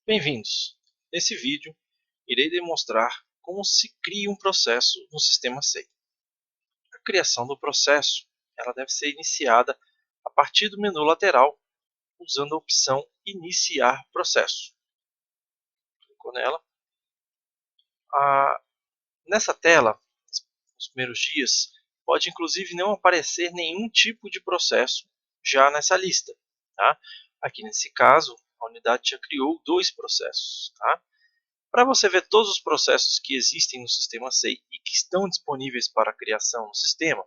Bem-vindos! Nesse vídeo, irei demonstrar como se cria um processo no sistema SEI. A criação do processo ela deve ser iniciada a partir do menu lateral, usando a opção Iniciar Processo. Clicou nela. Nessa tela, nos primeiros dias, pode inclusive não aparecer nenhum tipo de processo já nessa lista. Tá? Aqui nesse caso, a unidade já criou dois processos. Tá? Para você ver todos os processos que existem no sistema SEI e que estão disponíveis para criação no sistema,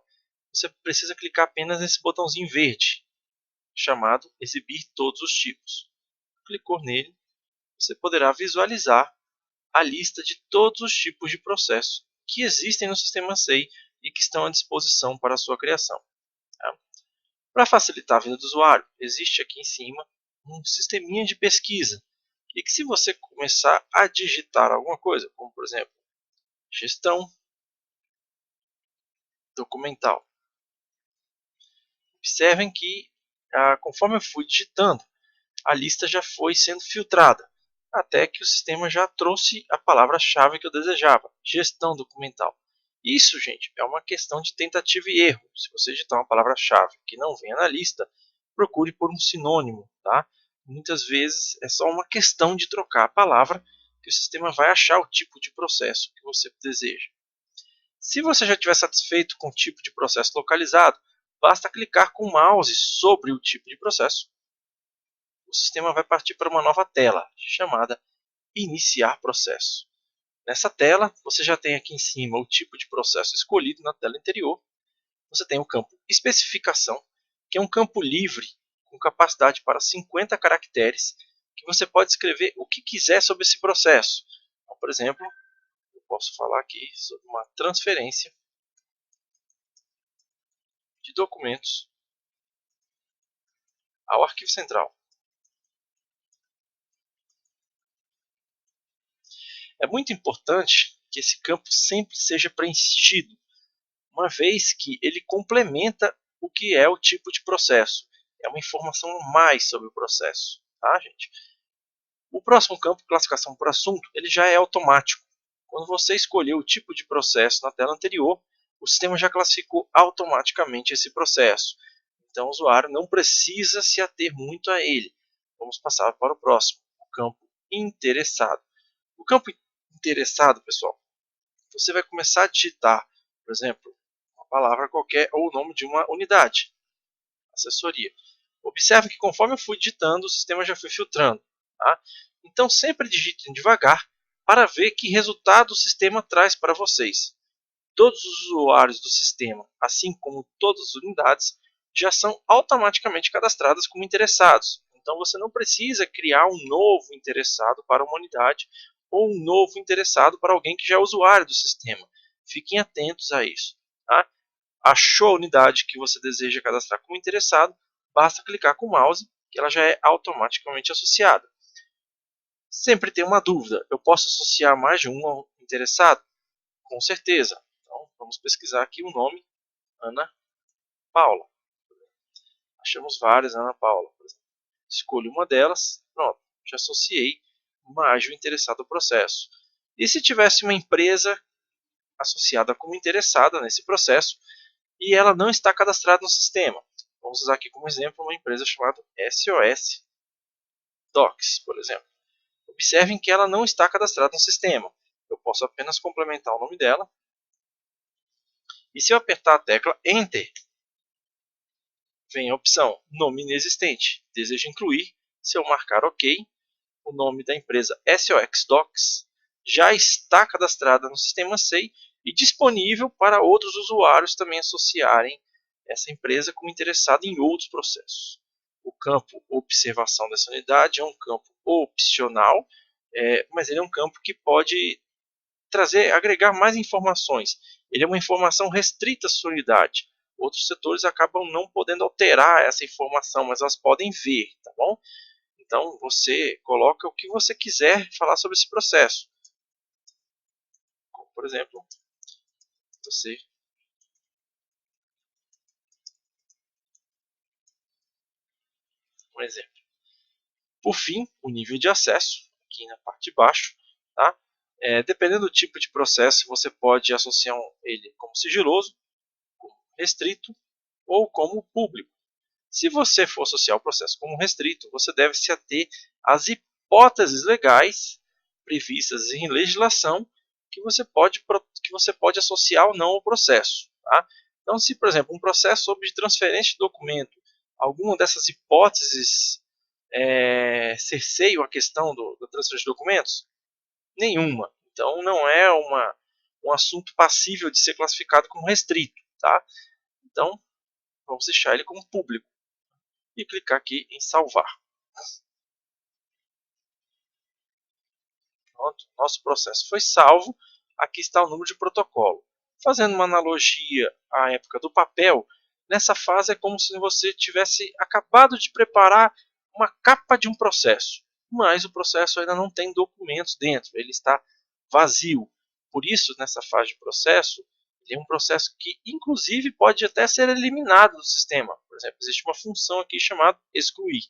você precisa clicar apenas nesse botãozinho verde, chamado Exibir todos os tipos. Clicou nele, você poderá visualizar a lista de todos os tipos de processo que existem no sistema SEI e que estão à disposição para a sua criação. Tá? Para facilitar a vida do usuário, existe aqui em cima um sisteminha de pesquisa e que se você começar a digitar alguma coisa, como por exemplo, gestão documental. Observem que, conforme eu fui digitando, a lista já foi sendo filtrada, até que o sistema já trouxe a palavra-chave que eu desejava, gestão documental. Isso, gente, é uma questão de tentativa e erro. Se você digitar uma palavra-chave que não venha na lista, procure por um sinônimo. Tá? Muitas vezes é só uma questão de trocar a palavra que o sistema vai achar o tipo de processo que você deseja. Se você já estiver satisfeito com o tipo de processo localizado, basta clicar com o mouse sobre o tipo de processo. O sistema vai partir para uma nova tela, chamada Iniciar Processo. Nessa tela, você já tem aqui em cima o tipo de processo escolhido na tela anterior. Você tem o campo Especificação, que é um campo livre, com capacidade para 50 caracteres, que você pode escrever o que quiser sobre esse processo. Então, por exemplo, eu posso falar aqui sobre uma transferência de documentos ao arquivo central. É muito importante que esse campo sempre seja preenchido, uma vez que ele complementa o que é o tipo de processo. É uma informação a mais sobre o processo. Tá, gente? O próximo campo, classificação por assunto, ele já é automático. Quando você escolheu o tipo de processo na tela anterior, o sistema já classificou automaticamente esse processo. Então o usuário não precisa se ater muito a ele. Vamos passar para o próximo, o campo interessado. O campo interessado, pessoal, você vai começar a digitar, por exemplo, uma palavra qualquer ou o nome de uma unidade, assessoria. Observe que conforme eu fui digitando, o sistema já foi filtrando. Tá? Então sempre digitem devagar para ver que resultado o sistema traz para vocês. Todos os usuários do sistema, assim como todas as unidades, já são automaticamente cadastradas como interessados. Então você não precisa criar um novo interessado para uma unidade ou um novo interessado para alguém que já é usuário do sistema. Fiquem atentos a isso. Tá? Achou a unidade que você deseja cadastrar como interessado, basta clicar com o mouse que ela já é automaticamente associada. Sempre tem uma dúvida, eu posso associar mais de um interessado? Com certeza. Então vamos pesquisar aqui o nome Ana Paula. Achamos várias Ana Paula. Escolho uma delas, pronto, já associei mais de um interessado ao processo. E se tivesse uma empresa associada como interessada nesse processo e ela não está cadastrada no sistema? Vamos usar aqui como exemplo uma empresa chamada SOS Docs, por exemplo. Observem que ela não está cadastrada no sistema. Eu posso apenas complementar o nome dela. E se eu apertar a tecla Enter, vem a opção Nome inexistente. Desejo incluir. Se eu marcar OK, o nome da empresa SOX Docs já está cadastrada no sistema SEI e disponível para outros usuários também associarem essa empresa como interessado em outros processos. O campo Observação dessa unidade é um campo opcional, mas ele é um campo que pode agregar mais informações. Ele é uma informação restrita à sua unidade. Outros setores acabam não podendo alterar essa informação, mas elas podem ver, tá bom? Então você coloca o que você quiser falar sobre esse processo. Como, por exemplo, você um exemplo. Por fim, o nível de acesso. aqui na parte de baixo. Tá? Dependendo do tipo de processo, você pode associar ele como sigiloso, como restrito ou como público. Se você for associar o processo como restrito, você deve se ater às hipóteses legais previstas em legislação que você pode associar ou não ao processo. Tá? Então, se, por exemplo, um processo sobre transferência de documento, alguma dessas hipóteses cerceiam a questão da transferência de documentos? Nenhuma. Então, não é um assunto passível de ser classificado como restrito. Tá? Então, vamos deixar ele como público e clicar aqui em salvar. Pronto, nosso processo foi salvo. Aqui está o número de protocolo. Fazendo uma analogia à época do papel, nessa fase é como se você tivesse acabado de preparar uma capa de um processo, mas o processo ainda não tem documentos dentro, ele está vazio. Por isso, nessa fase de processo, ele é um processo que, inclusive, pode até ser eliminado do sistema. Por exemplo, existe uma função aqui chamada excluir.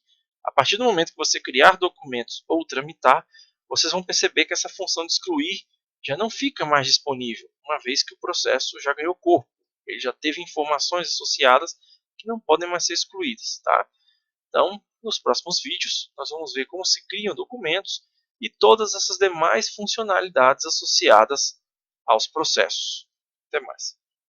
A partir do momento que você criar documentos ou tramitar, vocês vão perceber que essa função de excluir já não fica mais disponível, uma vez que o processo já ganhou corpo. Ele já teve informações associadas que não podem mais ser excluídas. Tá? Então, nos próximos vídeos, nós vamos ver como se criam documentos e todas essas demais funcionalidades associadas aos processos. Até mais.